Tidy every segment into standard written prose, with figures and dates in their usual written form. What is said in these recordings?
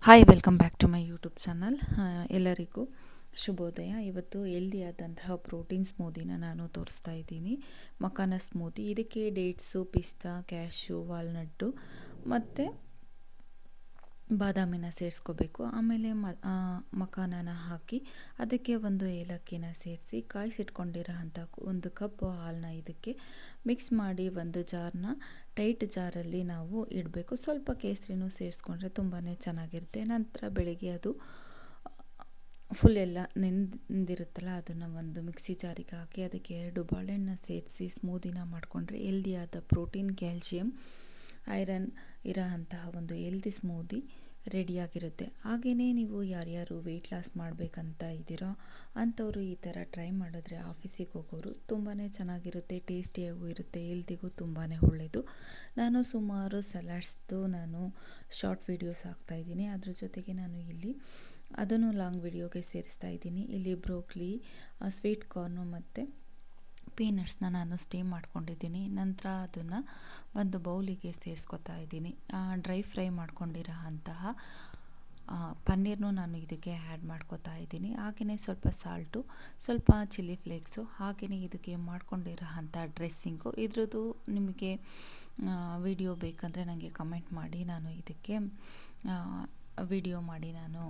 Hi welcome back to my YouTube channel. ಎಲ್ಲರಿಗೂ ಶುಭೋದಯ. ಇವತ್ತು ಹೆಲ್ದಿಯಾದಂತಹ ಪ್ರೋಟೀನ್ ಸ್ಮೂದಿನ ನಾನು ತೋರಿಸ್ತಾ ಇದ್ದೀನಿ. ಮಕಾನ ಸ್ಮೂದಿ. ಇದಕ್ಕೆ ಡೇಟ್ಸು, ಪಿಸ್ತಾ, ಕ್ಯಾಶು, ವಾಲ್ನಟ್ಟು ಮತ್ತು ಬಾದಾಮಿನ ಸೇರಿಸ್ಕೋಬೇಕು. ಆಮೇಲೆ ಮಕಾನನ ಹಾಕಿ ಅದಕ್ಕೆ ಒಂದು ಏಲಕ್ಕಿನ ಸೇರಿಸಿ ಕಾಯಿಸಿಟ್ಕೊಂಡಿರೋ ಅಂಥ 1 ಕಪ್ ಹಾಲನ್ನ ಇದಕ್ಕೆ ಮಿಕ್ಸ್ ಮಾಡಿ ಒಂದು ಜಾರನ್ನ ಟೈಟ್ ಜಾರಲ್ಲಿ ನಾವು ಇಡಬೇಕು. ಸ್ವಲ್ಪ ಕೇಸರಿನೂ ಸೇರಿಸ್ಕೊಂಡ್ರೆ ತುಂಬಾ ಚೆನ್ನಾಗಿರುತ್ತೆ. ನಂತರ ಬೆಳಿಗ್ಗೆ ಅದು ಫುಲ್ ಎಲ್ಲ ನೆಂದಿರುತ್ತಲ್ಲ, ಅದನ್ನು ಒಂದು ಮಿಕ್ಸಿ ಜಾರಿಗೆ ಹಾಕಿ ಅದಕ್ಕೆ 2 ಬಾಳೆಹಣ್ಣು ಸೇರಿಸಿ ಸ್ಮೂದಿನ ಮಾಡಿಕೊಂಡ್ರೆ ಹೆಲ್ದಿಯಾದ ಪ್ರೋಟೀನ್, ಕ್ಯಾಲ್ಶಿಯಂ, ಐರನ್ ಇರೋ ಅಂತಹ ಒಂದು ಹೆಲ್ದಿ ಸ್ಮೂದಿ ರೆಡಿಯಾಗಿರುತ್ತೆ. ಹಾಗೆಯೇ ನೀವು ಯಾರ್ಯಾರು ವೆಯ್ಟ್ ಲಾಸ್ ಮಾಡಬೇಕಂತ ಇದ್ದೀರೋ ಅಂಥವರು ಈ ಥರ ಟ್ರೈ ಮಾಡಿದ್ರೆ ಆಫೀಸಿಗೆ ಹೋಗೋರು ತುಂಬಾ ಚೆನ್ನಾಗಿರುತ್ತೆ, ಟೇಸ್ಟಿಯಾಗೂ ಇರುತ್ತೆ, ಹೆಲ್ದಿಗೂ ತುಂಬಾ ಒಳ್ಳೆಯದು. ನಾನು ಸುಮಾರು ಸಲಾಡ್ಸ್ದು ಶಾರ್ಟ್ ವೀಡಿಯೋಸ್ ಹಾಕ್ತಾಯಿದ್ದೀನಿ. ಅದ್ರ ಜೊತೆಗೆ ನಾನು ಇಲ್ಲಿ ಅದನ್ನು ಲಾಂಗ್ ವಿಡಿಯೋಗೆ ಸೇರಿಸ್ತಾ ಇದ್ದೀನಿ. ಇಲ್ಲಿ ಬ್ರೋಕ್ಲಿ, ಸ್ವೀಟ್ ಕಾರ್ನು ಮತ್ತು ಪೀನಟ್ಸ್ನ ನಾನು ಸ್ಟೀಮ್ ಮಾಡ್ಕೊಂಡಿದ್ದೀನಿ. ನಂತರ ಅದನ್ನು ಒಂದು ಬೌಲಿಗೆ ಸೇರಿಸ್ಕೊತಾ ಇದ್ದೀನಿ. ಡ್ರೈ ಫ್ರೈ ಮಾಡ್ಕೊಂಡಿರೋ ಅಂತಹ ಪನ್ನೀರ್ನು ನಾನು ಇದಕ್ಕೆ ಆ್ಯಡ್ ಮಾಡ್ಕೊತಾ ಇದ್ದೀನಿ. ಹಾಗೆಯೇ ಸ್ವಲ್ಪ ಸಾಲ್ಟು, ಸ್ವಲ್ಪ ಚಿಲ್ಲಿ ಫ್ಲೇಕ್ಸು, ಹಾಗೆಯೇ ಇದಕ್ಕೆ ಮಾಡ್ಕೊಂಡಿರೋ ಅಂಥ ಡ್ರೆಸ್ಸಿಂಗು. ಇದ್ರದ್ದು ನಿಮಗೆ ವಿಡಿಯೋ ಬೇಕಂದರೆ ನನಗೆ ಕಮೆಂಟ್ ಮಾಡಿ, ನಾನು ಇದಕ್ಕೆ ವಿಡಿಯೋ ಮಾಡಿ ನಾನು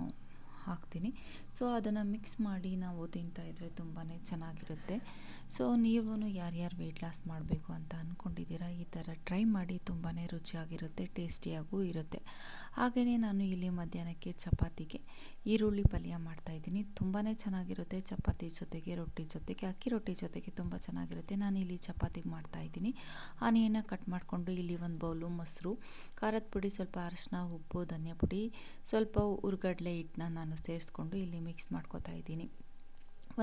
ಹಾಕ್ತೀನಿ. ಸೊ ಅದನ್ನು ಮಿಕ್ಸ್ ಮಾಡಿ ನಾವು ತಿಂತಾಯಿದ್ರೆ ತುಂಬಾ ಚೆನ್ನಾಗಿರುತ್ತೆ. ಸೊ ನೀವು ಯಾರ್ಯಾರು ವೆಯ್ಟ್ ಲಾಸ್ ಮಾಡಬೇಕು ಅಂತ ಅಂದ್ಕೊಂಡಿದ್ದೀರಾ, ಈ ಥರ ಟ್ರೈ ಮಾಡಿ. ತುಂಬಾ ರುಚಿಯಾಗಿರುತ್ತೆ, ಟೇಸ್ಟಿಯಾಗೂ ಇರುತ್ತೆ. ಹಾಗೆಯೇ ನಾನು ಇಲ್ಲಿ ಮಧ್ಯಾಹ್ನಕ್ಕೆ ಚಪಾತಿಗೆ ಈರುಳ್ಳಿ ಪಲ್ಯ ಮಾಡ್ತಾಯಿದ್ದೀನಿ. ತುಂಬಾ ಚೆನ್ನಾಗಿರುತ್ತೆ. ಚಪಾತಿ ಜೊತೆಗೆ, ರೊಟ್ಟಿ ಜೊತೆಗೆ, ಅಕ್ಕಿ ರೊಟ್ಟಿ ಜೊತೆಗೆ ತುಂಬ ಚೆನ್ನಾಗಿರುತ್ತೆ. ನಾನು ಇಲ್ಲಿ ಚಪಾತಿಗೆ ಮಾಡ್ತಾಯಿದ್ದೀನಿ. ಆನಿಯನ್ನ ಕಟ್ ಮಾಡಿಕೊಂಡು ಇಲ್ಲಿ ಒಂದು ಬೌಲು ಮೊಸರು, ಖಾರದ ಪುಡಿ, ಸ್ವಲ್ಪ ಅರಿಶಿನ, ಉಪ್ಪು, ಧನಿಯಾ ಪುಡಿ, ಸ್ವಲ್ಪ ಹುರ್ಗಡ್ಲೆ ಹಿಟ್ಟನ್ನ ನಾನು ಸೇರಿಸ್ಕೊಂಡು ಇಲ್ಲಿ ಮಿಕ್ಸ್ ಮಾಡ್ಕೊತಾ ಇದ್ದೀನಿ.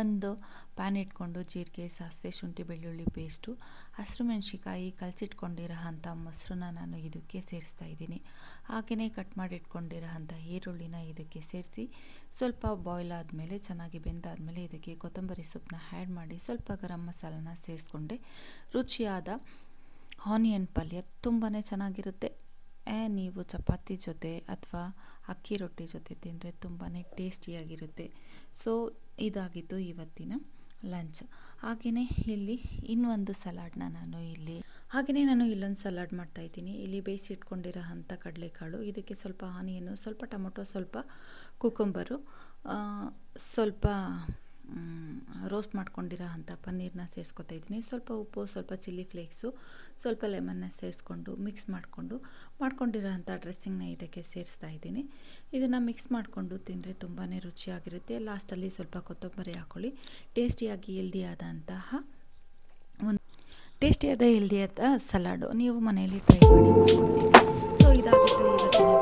ಒಂದು ಪ್ಯಾನ್ ಇಟ್ಕೊಂಡು ಜೀರಿಗೆ, ಸಾಸಿವೆ, ಶುಂಠಿ ಬೆಳ್ಳುಳ್ಳಿ ಪೇಸ್ಟು, ಹಸಿರು ಮೆಣಸಿಕಾಯಿ, ಕಲಸಿಟ್ಕೊಂಡಿರೋ ಅಂಥ ಮೊಸರನ್ನ ನಾನು ಇದಕ್ಕೆ ಸೇರಿಸ್ತಾ ಇದ್ದೀನಿ. ಹಾಗೆಯೇ ಕಟ್ ಮಾಡಿ ಇಟ್ಕೊಂಡಿರೋ ಅಂಥ ಈರುಳ್ಳಿನ ಇದಕ್ಕೆ ಸೇರಿಸಿ ಸ್ವಲ್ಪ ಬಾಯ್ಲ್ ಆದಮೇಲೆ, ಚೆನ್ನಾಗಿ ಬೆಂದಾದಮೇಲೆ ಇದಕ್ಕೆ ಕೊತ್ತಂಬರಿ ಸೊಪ್ಪನ್ನ ಆ್ಯಡ್ ಮಾಡಿ ಸ್ವಲ್ಪ ಗರಂ ಮಸಾಲನ ಸೇರಿಸ್ಕೊಂಡೆ ರುಚಿಯಾದ ಆನಿಯನ್ ಪಲ್ಯ ತುಂಬಾ ಚೆನ್ನಾಗಿರುತ್ತೆ. ನೀವು ಚಪಾತಿ ಜೊತೆ ಅಥವಾ ಅಕ್ಕಿ ರೊಟ್ಟಿ ಜೊತೆ ತಿಂದರೆ ತುಂಬಾ ಟೇಸ್ಟಿಯಾಗಿರುತ್ತೆ. ಸೊ ಇದಾಗಿತ್ತು ಇವತ್ತಿನ ಲಂಚ್. ಹಾಗೆಯೇ ಇಲ್ಲಿ ಇನ್ನೊಂದು ಸಲಾಡ್ನ ನಾನು ಇಲ್ಲೊಂದು ಸಲಾಡ್ ಮಾಡ್ತಾಯಿದ್ದೀನಿ. ಇಲ್ಲಿ ಬೇಯಿಸಿಟ್ಕೊಂಡಿರೋ ಅಂಥ ಕಡಲೆಕಾಳು, ಇದಕ್ಕೆ ಸ್ವಲ್ಪ ಆನಿಯನ್ನು, ಸ್ವಲ್ಪ ಟೊಮೊಟೊ, ಸ್ವಲ್ಪ ಕುಕುಂಬರು, ಸ್ವಲ್ಪ ರೋಸ್ಟ್ ಮಾಡ್ಕೊಂಡಿರೋ ಅಂಥ ಪನ್ನೀರನ್ನ ಸೇರಿಸ್ಕೊತಾ ಇದ್ದೀನಿ. ಸ್ವಲ್ಪ ಉಪ್ಪು, ಸ್ವಲ್ಪ ಚಿಲ್ಲಿ ಫ್ಲೇಕ್ಸು, ಸ್ವಲ್ಪ ಲೆಮನ್ನ ಸೇರಿಸ್ಕೊಂಡು ಮಿಕ್ಸ್ ಮಾಡ್ಕೊಂಡಿರೋ ಅಂಥ ಡ್ರೆಸ್ಸಿಂಗ್ನ ಇದಕ್ಕೆ ಸೇರಿಸ್ತಾ ಇದ್ದೀನಿ. ಇದನ್ನು ಮಿಕ್ಸ್ ಮಾಡಿಕೊಂಡು ತಿಂದರೆ ತುಂಬಾ ರುಚಿಯಾಗಿರುತ್ತೆ. ಲಾಸ್ಟಲ್ಲಿ ಸ್ವಲ್ಪ ಕೊತ್ತಂಬರಿ ಹಾಕ್ಕೊಳ್ಳಿ. ಟೇಸ್ಟಿಯಾದ ಹೆಲ್ದಿಯಾದ ಸಲಾಡು ನೀವು ಮನೆಯಲ್ಲಿ ಟ್ರೈ ಮಾಡಿ ಮಾಡ್ಕೊಳ್ತೀವಿ. ಸೊ ಇದಾಗಿತ್ತು ಇವತ್ತಿನ